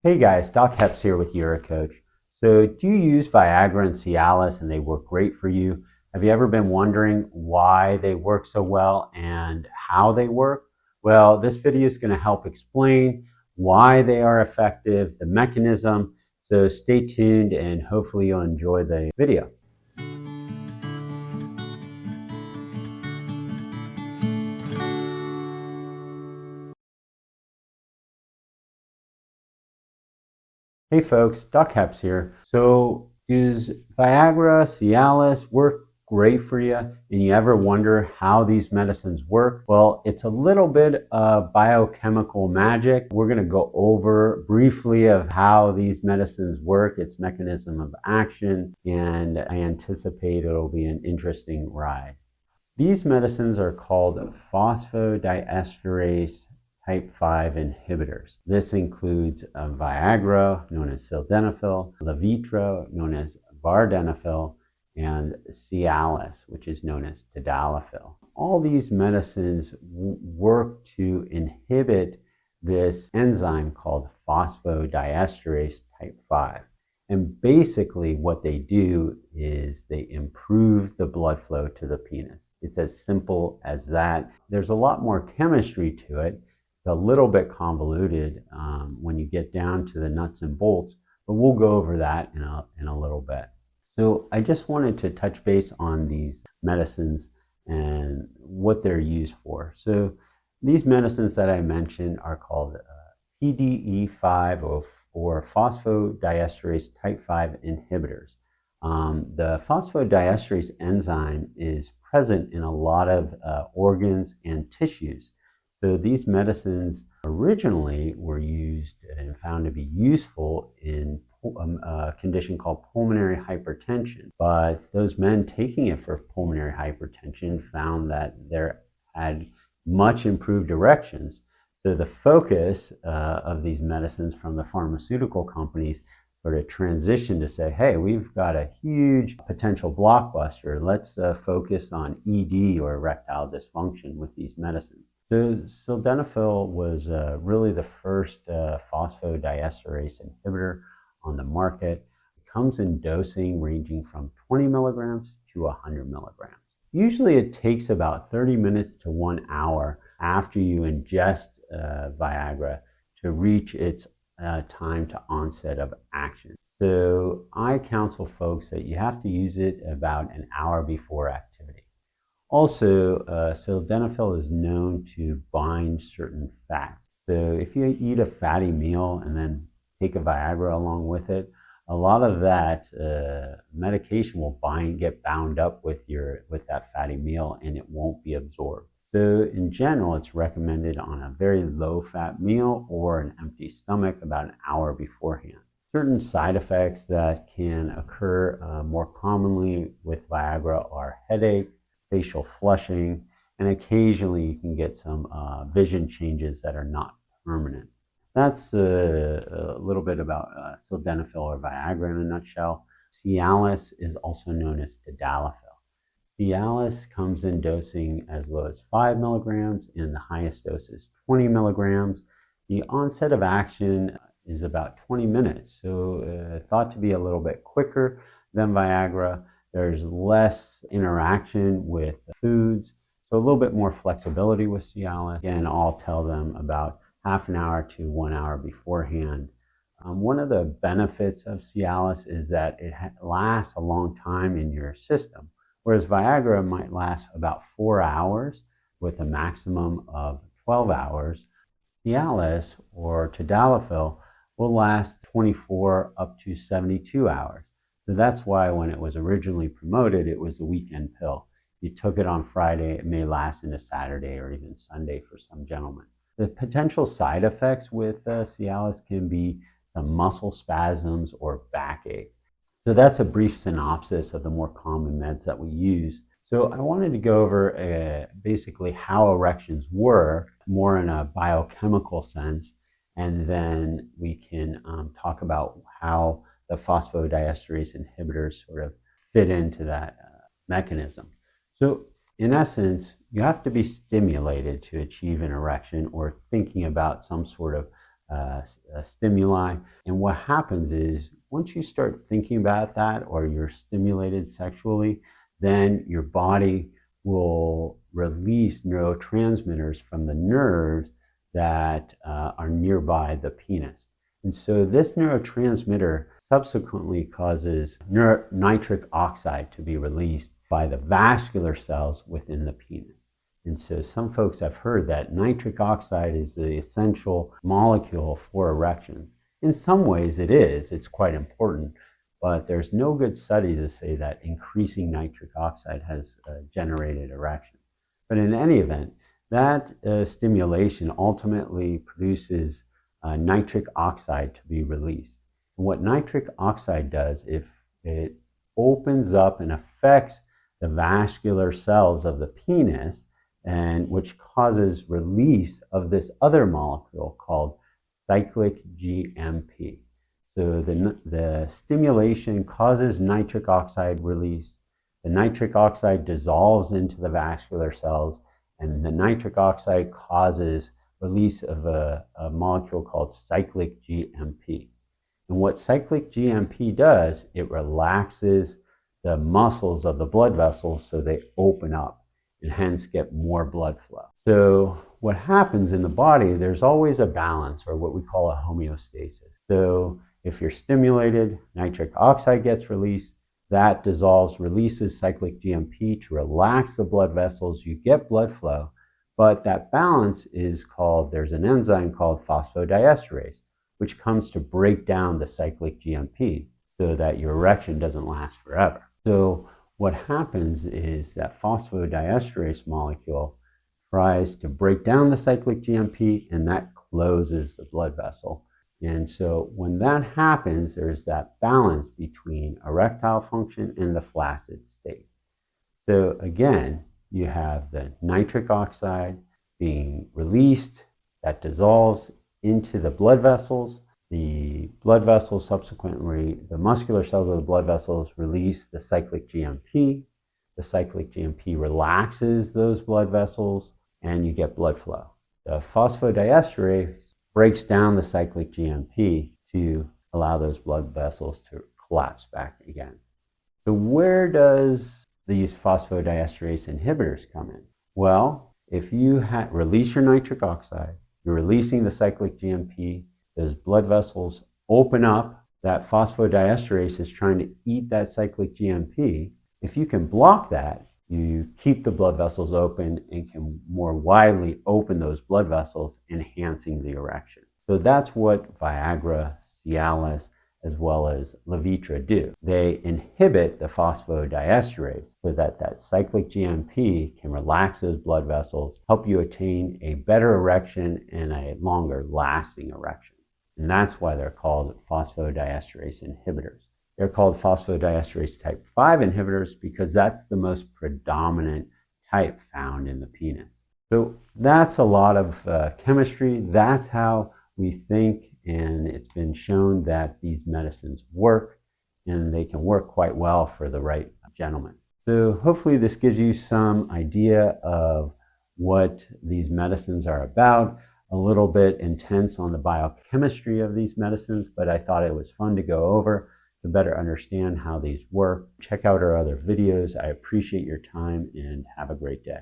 Hey guys, Doc Heps here with UroCoach. So do you use Viagra and Cialis and they work great for you? Have you ever been wondering why they work so well and how they work? Well, this video is going to help explain why they are effective, the mechanism. So stay tuned and hopefully you'll enjoy the video. Hey folks, Doc Heps here. So does Viagra, Cialis work great for you and you ever wonder how these medicines work? Well, it's a little bit of biochemical magic. We're going to go over briefly of how these medicines work, its mechanism of action, and I anticipate it'll be an interesting ride. These medicines are called phosphodiesterase type 5 inhibitors. This includes Viagra, known as sildenafil, Levitra, known as vardenafil, and Cialis, which is known as Tadalafil. All these medicines work to inhibit this enzyme called phosphodiesterase type 5. And basically what they do is they improve the blood flow to the penis. It's as simple as that. There's a lot more chemistry to it. It's a little bit convoluted when you get down to the nuts and bolts, but we'll go over that in a little bit. So I just wanted to touch base on these medicines and what they're used for. So these medicines that I mentioned are called PDE5 or phosphodiesterase type 5 inhibitors. The phosphodiesterase enzyme is present in a lot of organs and tissues. So these medicines originally were used and found to be useful in a condition called pulmonary hypertension. But those men taking it for pulmonary hypertension found that they had much improved erections. So the focus of these medicines from the pharmaceutical companies sort of transitioned to say, hey, we've got a huge potential blockbuster. Let's focus on ED or erectile dysfunction with these medicines. So sildenafil was really the first phosphodiesterase inhibitor on the market. It comes in dosing ranging from 20 milligrams to 100 milligrams. Usually it takes about 30 minutes to 1 hour after you ingest Viagra to reach its time to onset of action. So I counsel folks that you have to use it about an hour before activity. Also, sildenafil is known to bind certain fats. So if you eat a fatty meal and then take a Viagra along with it, a lot of that medication will get bound up with that fatty meal and it won't be absorbed. So in general, it's recommended on a very low-fat meal or an empty stomach about an hour beforehand. Certain side effects that can occur more commonly with Viagra are headache, facial flushing, and occasionally you can get some vision changes that are not permanent. That's a little bit about sildenafil or Viagra in a nutshell. Cialis is also known as Tadalafil. Cialis comes in dosing as low as 5 milligrams and the highest dose is 20 milligrams. The onset of action is about 20 minutes, so thought to be a little bit quicker than Viagra. There's less interaction with foods, so a little bit more flexibility with Cialis. Again, I'll tell them about half an hour to 1 hour beforehand. One of the benefits of Cialis is that it lasts a long time in your system, whereas Viagra might last about 4 hours with a maximum of 12 hours. Cialis or Tadalafil will last 24 up to 72 hours. So that's why when it was originally promoted, it was a weekend pill. You took it on Friday, it may last into Saturday or even Sunday for some gentlemen. The potential side effects with Cialis can be some muscle spasms or backache. So that's a brief synopsis of the more common meds that we use. So I wanted to go over basically how erections work, more in a biochemical sense, and then we can talk about how the phosphodiesterase inhibitors sort of fit into that mechanism. So in essence, you have to be stimulated to achieve an erection or thinking about some sort of stimuli. And what happens is once you start thinking about that or you're stimulated sexually, then your body will release neurotransmitters from the nerves that are nearby the penis. And so this neurotransmitter subsequently causes nitric oxide to be released by the vascular cells within the penis. And so some folks have heard that nitric oxide is the essential molecule for erections. In some ways it is, it's quite important, but there's no good study to say that increasing nitric oxide has generated erection. But in any event, that stimulation ultimately produces nitric oxide to be released. And what nitric oxide does, if it opens up and affects the vascular cells of the penis, and which causes release of this other molecule called cyclic GMP. So the stimulation causes nitric oxide release. The nitric oxide dissolves into the vascular cells, and the nitric oxide causes release of a molecule called cyclic GMP. And what cyclic GMP does, it relaxes the muscles of the blood vessels so they open up and hence get more blood flow. So what happens in the body, there's always a balance, or what we call a homeostasis. So if you're stimulated, nitric oxide gets released, that dissolves, releases cyclic GMP to relax the blood vessels, you get blood flow, but that balance is called, there's an enzyme called phosphodiesterase, which comes to break down the cyclic GMP so that your erection doesn't last forever. So what happens is that phosphodiesterase molecule tries to break down the cyclic GMP, and that closes the blood vessel. And so when that happens, there's that balance between erectile function and the flaccid state. So again, you have the nitric oxide being released that dissolves into the blood vessels. The blood vessels subsequently, the muscular cells of the blood vessels release the cyclic GMP. The cyclic GMP relaxes those blood vessels and you get blood flow. The phosphodiesterase breaks down the cyclic GMP to allow those blood vessels to collapse back again. So where does these phosphodiesterase inhibitors come in? Well, if you release your nitric oxide, you're releasing the cyclic GMP, those blood vessels open up, that phosphodiesterase is trying to eat that cyclic GMP. If you can block that, you keep the blood vessels open and can more widely open those blood vessels, enhancing the erection. So that's what Viagra, Cialis, as well as Levitra do. They inhibit the phosphodiesterase so that that cyclic GMP can relax those blood vessels, help you attain a better erection and a longer lasting erection. And that's why they're called phosphodiesterase inhibitors. They're called phosphodiesterase type 5 inhibitors because that's the most predominant type found in the penis. So that's a lot of chemistry. That's how we think, and it's been shown that these medicines work, and they can work quite well for the right gentleman. So hopefully this gives you some idea of what these medicines are about. A little bit intense on the biochemistry of these medicines, but I thought it was fun to go over to better understand how these work. Check out our other videos. I appreciate your time and have a great day.